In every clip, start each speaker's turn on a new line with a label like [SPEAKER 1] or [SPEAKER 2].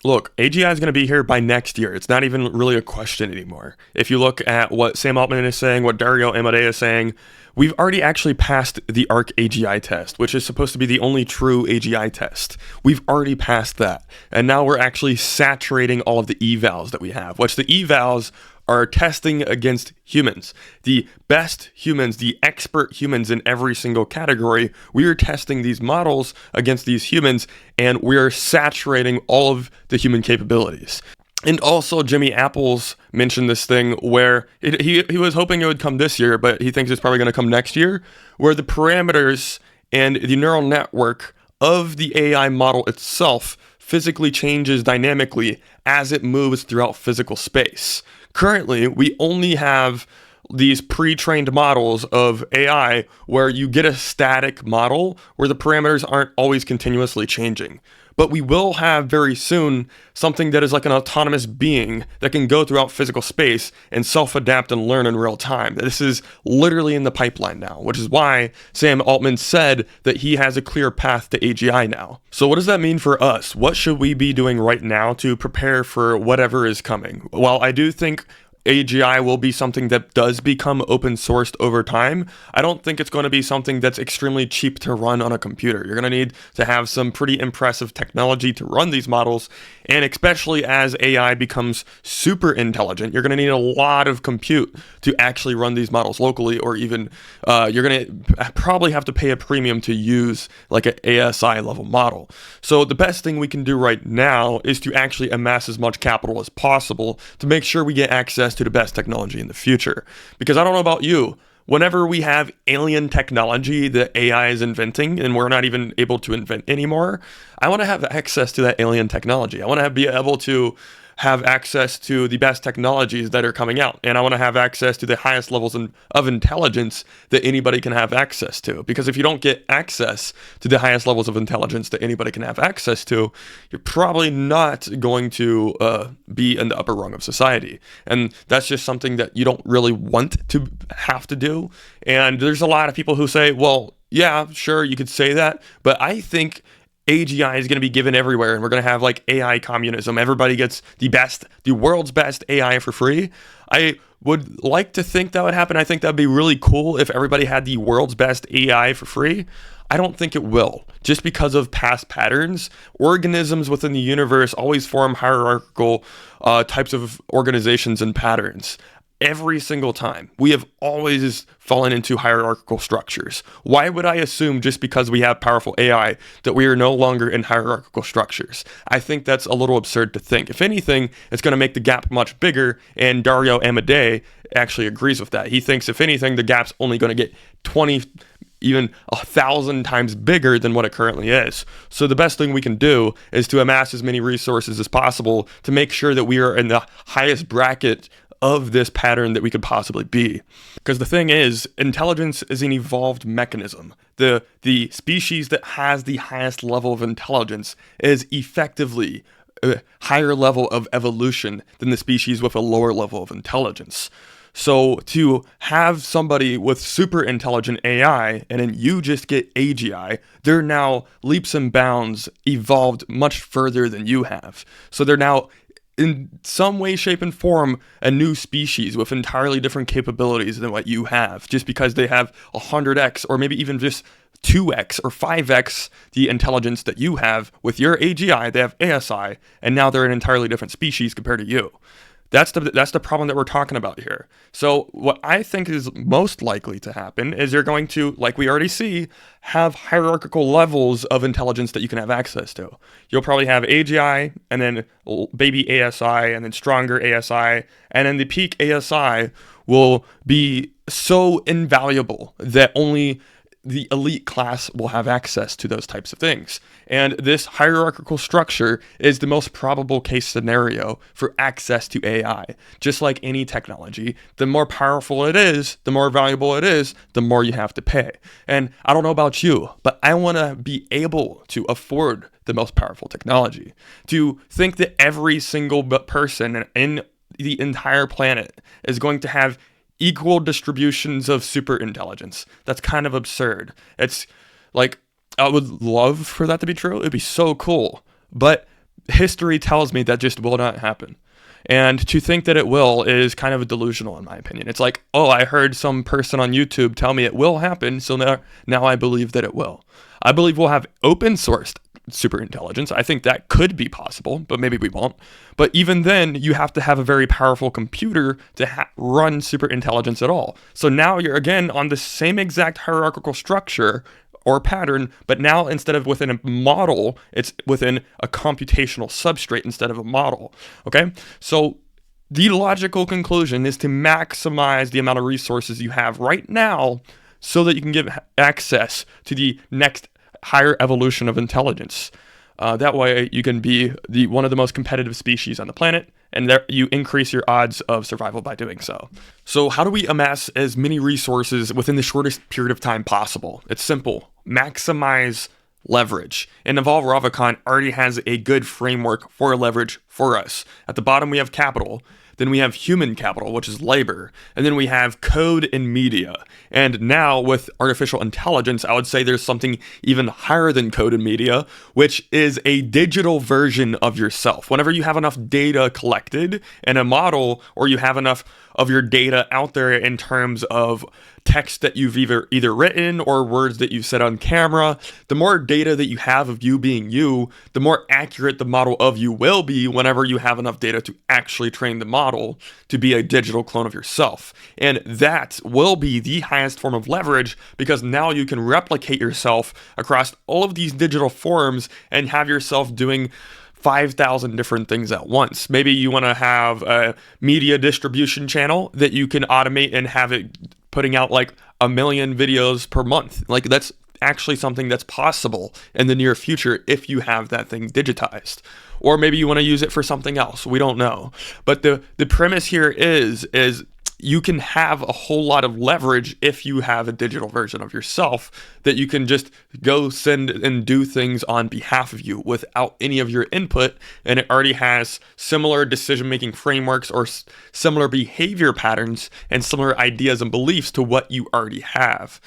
[SPEAKER 1] Look, AGI is going to be here by next year. It's not even really a question anymore. If you look at what Sam Altman is saying, what Dario Amodei is saying, we've already actually passed the ARC AGI test, which is supposed to be the only true AGI test. We've already passed that. And now we're actually saturating all of the evals that we have, which the evals are testing against humans. The best humans, the expert humans in every single category, we are testing these models against these humans, and we are saturating all of the human capabilities. And also, Jimmy Apples mentioned this thing where he was hoping it would come this year, but he thinks it's probably going to come next year, where the parameters and the neural network of the AI model itself physically changes dynamically as it moves throughout physical space. Currently, we only have these pre-trained models of AI where you get a static model where the parameters aren't always continuously changing. But we will have very soon something that is like an autonomous being that can go throughout physical space and self-adapt and learn in real time. This is literally in the pipeline now, which is why Sam Altman said that he has a clear path to AGI now. So what does that mean for us? What should we be doing right now to prepare for whatever is coming? Well, I do think AGI will be something that does become open sourced over time. I don't think it's going to be something that's extremely cheap to run on a computer. You're going to need to have some pretty impressive technology to run these models, and especially as AI becomes super intelligent, you're going to need a lot of compute to actually run these models locally, or even you're going to probably have to pay a premium to use like an ASI level model. So the best thing we can do right now is to actually amass as much capital as possible to make sure we get access to the best technology in the future. Because I don't know about you, whenever we have alien technology that AI is inventing and we're not even able to invent anymore, I want to have access to that alien technology. I want to be able to have access to the best technologies that are coming out. And I want to have access to the highest levels of intelligence that anybody can have access to. Because if you don't get access to the highest levels of intelligence that anybody can have access to, you're probably not going to be in the upper rung of society. And that's just something that you don't really want to have to do. And there's a lot of people who say, well, yeah, sure, you could say that. But I think AGI is going to be given everywhere, and we're going to have like AI communism. Everybody gets the world's best AI for free. I would like to think that would happen. I think that'd be really cool if everybody had the world's best AI for free. I don't think it will, just because of past patterns. Organisms within the universe always form hierarchical types of organizations and patterns. Every single time. We have always fallen into hierarchical structures. Why would I assume just because we have powerful AI that we are no longer in hierarchical structures? I think that's a little absurd to think. If anything, it's going to make the gap much bigger, and Dario Amodei actually agrees with that. He thinks, if anything, the gap's only going to get 20, even 1,000 times bigger than what it currently is. So the best thing we can do is to amass as many resources as possible to make sure that we are in the highest bracket of this pattern that we could possibly be. Because the thing is, intelligence is an evolved mechanism. The species that has the highest level of intelligence is effectively a higher level of evolution than the species with a lower level of intelligence. So to have somebody with super intelligent AI and then you just get AGI, they're now leaps and bounds evolved much further than you have. So they're now in some way, shape, and form, a new species with entirely different capabilities than what you have, just because they have 100x or maybe even just 2x or 5x the intelligence that you have. With your AGI, they have ASI, and now they're an entirely different species compared to you. That's the problem that we're talking about here. So what I think is most likely to happen is you're going to, like we already see, have hierarchical levels of intelligence that you can have access to. You'll probably have AGI, and then baby ASI, and then stronger ASI, and then the peak ASI will be so invaluable that only the elite class will have access to those types of things. And this hierarchical structure is the most probable case scenario for access to AI. Just like any technology, the more powerful it is, the more valuable it is, the more you have to pay. And I don't know about you, but I want to be able to afford the most powerful technology. To think that every single person in the entire planet is going to have equal distributions of super intelligence. That's kind of absurd. It's like, I would love for that to be true. It'd be so cool. But history tells me that just will not happen. And to think that it will is kind of delusional, in my opinion. It's like, oh, I heard some person on YouTube tell me it will happen, so now I believe that it will. I believe we'll have open sourced superintelligence. I think that could be possible, but maybe we won't. But even then, you have to have a very powerful computer to run superintelligence at all. So now you're again on the same exact hierarchical structure or pattern, but now instead of within a model, it's within a computational substrate instead of a model. Okay? So the logical conclusion is to maximize the amount of resources you have right now so that you can give access to the next higher evolution of intelligence. That way you can be one of the most competitive species on the planet, and there you increase your odds of survival by doing so. So how do we amass as many resources within the shortest period of time possible? It's simple. Maximize leverage. And Naval Ravikant already has a good framework for leverage for us. At the bottom we have capital. Then we have human capital, which is labor. And then we have code and media. And now with artificial intelligence, I would say there's something even higher than code and media, which is a digital version of yourself. Whenever you have enough data collected in a model, or you have enough of your data out there in terms of text that you've either written or words that you've said on camera, the more data that you have of you being you, the more accurate the model of you will be whenever you have enough data to actually train the model to be a digital clone of yourself. And that will be the highest form of leverage, because now you can replicate yourself across all of these digital forms and have yourself doing 5,000 different things at once. Maybe you want to have a media distribution channel that you can automate and have it putting out like 1 million videos per month. Like that's actually something that's possible in the near future if you have that thing digitized. Or maybe you want to use it for something else. We don't know. But the premise here is you can have a whole lot of leverage if you have a digital version of yourself that you can just go send and do things on behalf of you without any of your input, and it already has similar decision-making frameworks or similar behavior patterns and similar ideas and beliefs to what you already have.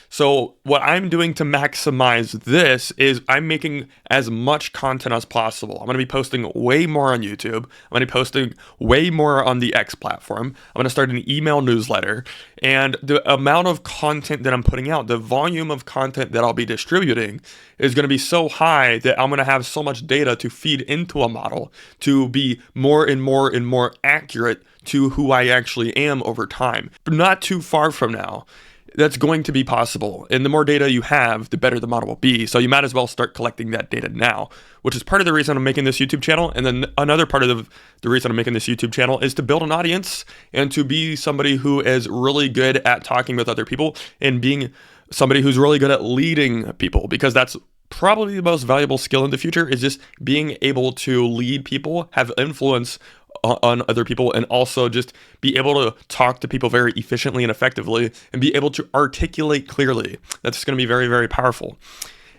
[SPEAKER 1] So what I'm doing to maximize this is I'm making as much content as possible. I'm going to be posting way more on YouTube. I'm going to be posting way more on the X platform. I'm going to start an email newsletter. And the amount of content that I'm putting out, the volume of content that I'll be distributing is going to be so high that I'm going to have so much data to feed into a model to be more and more and more accurate to who I actually am over time. But not too far from now, that's going to be possible. And the more data you have, the better the model will be. So you might as well start collecting that data now, which is part of the reason I'm making this YouTube channel. And then another part of the reason I'm making this YouTube channel is to build an audience and to be somebody who is really good at talking with other people and being somebody who's really good at leading people, because that's probably the most valuable skill in the future, is just being able to lead people, have influence on other people, and also just be able to talk to people very efficiently and effectively and be able to articulate clearly. That's going to be very, very powerful.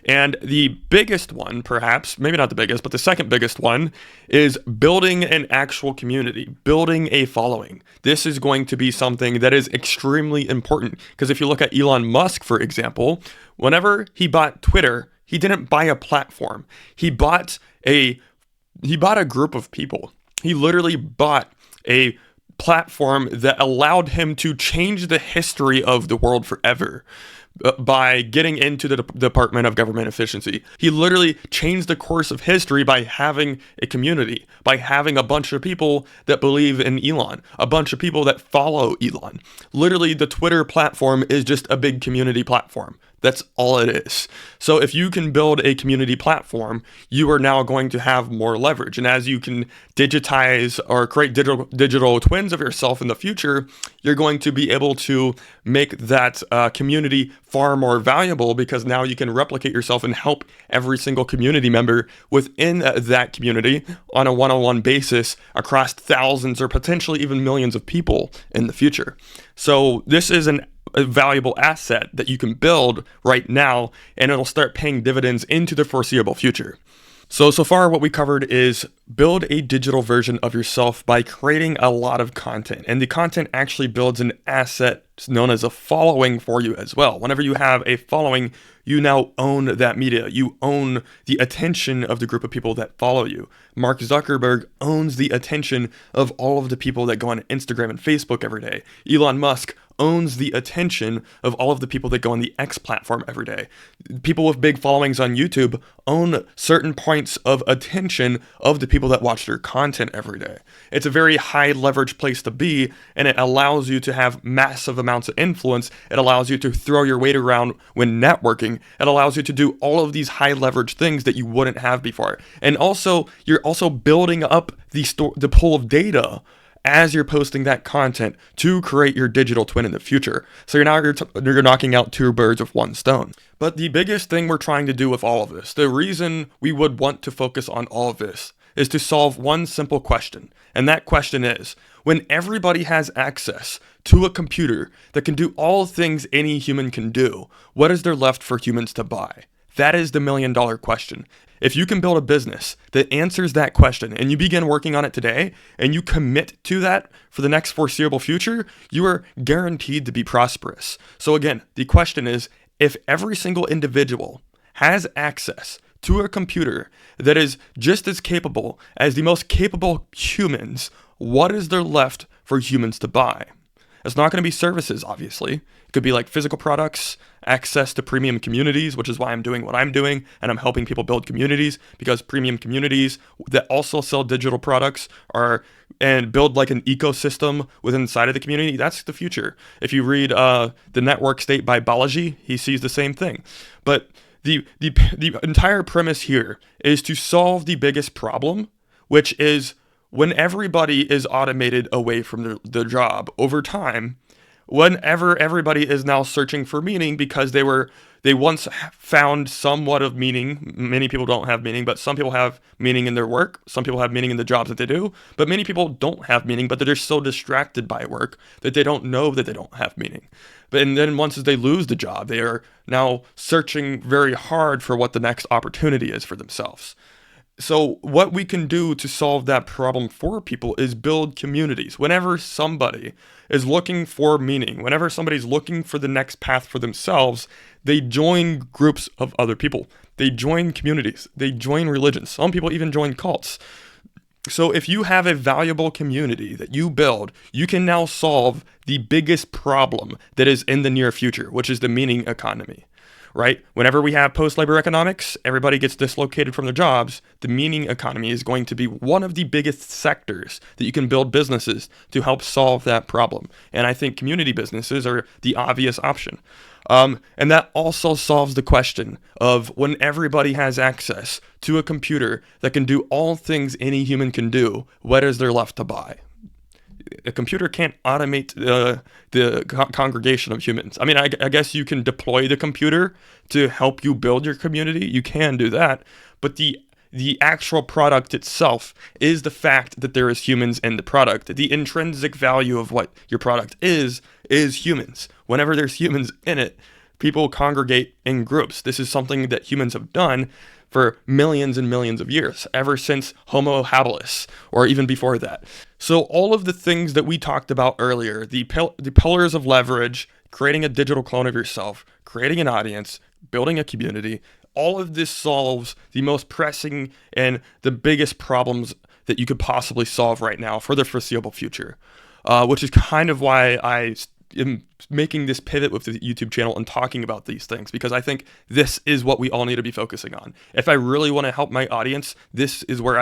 [SPEAKER 1] And the biggest one, perhaps, maybe not the biggest, but the second biggest one is building an actual community, building a following. This is going to be something that is extremely important, because if you look at Elon Musk, for example, whenever he bought Twitter, he didn't buy a platform. He bought a group of people. He literally bought a platform that allowed him to change the history of the world forever by getting into the Department of Government Efficiency. He literally changed the course of history by having a community, by having a bunch of people that believe in Elon, a bunch of people that follow Elon. Literally, the Twitter platform is just a big community platform. That's all it is. So if you can build a community platform, you are now going to have more leverage. And as you can digitize or create digital twins of yourself in the future, you're going to be able to make that community far more valuable, because now you can replicate yourself and help every single community member within that community on a one-on-one basis across thousands or potentially even millions of people in the future. So this is a valuable asset that you can build right now, and it'll start paying dividends into the foreseeable future. So far what we covered is build a digital version of yourself by creating a lot of content. And the content actually builds an asset known as a following for you as well. Whenever you have a following, you now own that media. You own the attention of the group of people that follow you. Mark Zuckerberg owns the attention of all of the people that go on Instagram and Facebook every day. Elon Musk owns the attention of all of the people that go on the X platform every day. People with big followings on YouTube own certain points of attention of the people that watch their content every day. It's a very high leverage place to be, and it allows you to have massive amounts of influence. It allows you to throw your weight around when networking. It allows you to do all of these high leverage things that you wouldn't have before. And also, you're also building up the pool of data as you're posting that content to create your digital twin in the future. So you're knocking out two birds with one stone. But the biggest thing we're trying to do with all of this, the reason we would want to focus on all of this, is to solve one simple question. And that question is, when everybody has access to a computer that can do all things any human can do, what is there left for humans to buy? That is the million-dollar question. If you can build a business that answers that question and you begin working on it today and you commit to that for the next foreseeable future, you are guaranteed to be prosperous. So again, the question is, if every single individual has access to a computer that is just as capable as the most capable humans, what is there left for humans to buy? It's not going to be services, obviously. It could be like physical products, access to premium communities, which is why I'm doing what I'm doing, and I'm helping people build communities, because premium communities that also sell digital products and build like an ecosystem within inside of the community. That's the future. If you read The Network State by Balaji, he sees the same thing. But the entire premise here is to solve the biggest problem, which is when everybody is automated away from their job over time, whenever everybody is now searching for meaning because they once found somewhat of meaning. Many people don't have meaning, but some people have meaning in their work. Some people have meaning in the jobs that they do, but many people don't have meaning, but they're so distracted by work that they don't know that they don't have meaning. And then once they lose the job, they are now searching very hard for what the next opportunity is for themselves. So what we can do to solve that problem for people is build communities. Whenever somebody is looking for meaning, whenever somebody's looking for the next path for themselves, they join groups of other people. They join communities. They join religions. Some people even join cults. So if you have a valuable community that you build, you can now solve the biggest problem that is in the near future, which is the meaning economy. Right? Whenever we have post-labor economics, everybody gets dislocated from their jobs. The meaning economy is going to be one of the biggest sectors that you can build businesses to help solve that problem. And I think community businesses are the obvious option. And that also solves the question of when everybody has access to a computer that can do all things any human can do, what is there left to buy? A computer can't automate the congregation of humans. I mean, I guess you can deploy the computer to help you build your community. You can do that. But the actual product itself is the fact that there is humans in the product. The intrinsic value of what your product is humans. Whenever there's humans in it, people congregate in groups. This is something that humans have done for millions and millions of years, ever since Homo habilis, or even before that. So all of the things that we talked about earlier, the pillars of leverage, creating a digital clone of yourself, creating an audience, building a community, all of this solves the most pressing and the biggest problems that you could possibly solve right now for the foreseeable future, which is kind of why I am making this pivot with the YouTube channel and talking about these things, because I think this is what we all need to be focusing on. If I really want to help my audience, this is where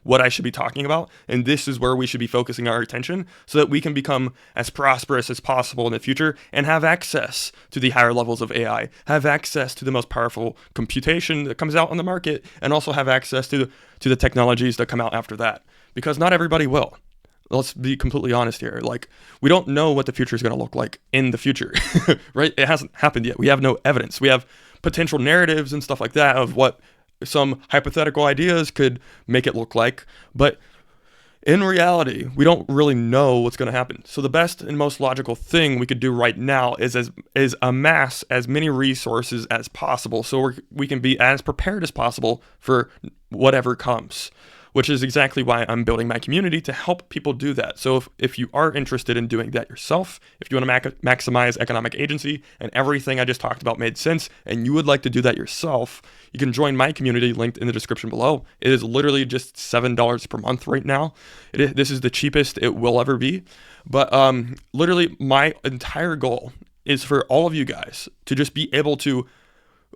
[SPEAKER 1] what I should be talking about, and this is where we should be focusing our attention so that we can become as prosperous as possible in the future and have access to the higher levels of AI, have access to the most powerful computation that comes out on the market, and also have access to the technologies that come out after that, because not everybody will. Let's be completely honest here. Like, we don't know what the future is going to look like in the future, right? It hasn't happened yet. We have no evidence. We have potential narratives and stuff like that of what some hypothetical ideas could make it look like. But in reality, we don't really know what's going to happen. So the best and most logical thing we could do right now is amass as many resources as possible, so we can be as prepared as possible for whatever comes. Which is exactly why I'm building my community, to help people do that. So if you are interested in doing that yourself, if you want to maximize economic agency and everything I just talked about made sense, and you would like to do that yourself, you can join my community linked in the description below. It is literally just $7 per month right now. This is the cheapest it will ever be. But literally my entire goal is for all of you guys to just be able to,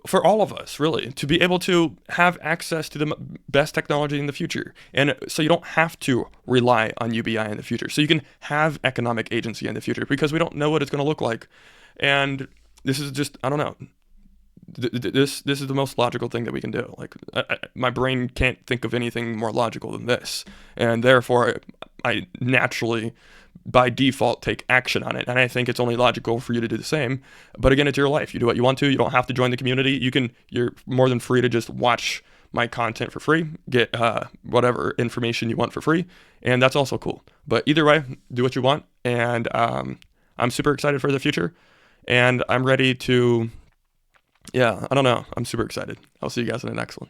[SPEAKER 1] for all of us, really, to be able to have access to the best technology in the future. And so you don't have to rely on UBI in the future. So you can have economic agency in the future, because we don't know what it's going to look like. And this is just, I don't know. This is the most logical thing that we can do. Like, my brain can't think of anything more logical than this. And therefore, I naturally, by default, take action on it. And I think it's only logical for you to do the same. But again, it's your life. You do what you want to. You don't have to join the community. You're more than free to just watch my content for free, get whatever information you want for free. And that's also cool. But either way, do what you want. And I'm super excited for the future. And I'm ready to, I don't know. I'm super excited. I'll see you guys in the next one.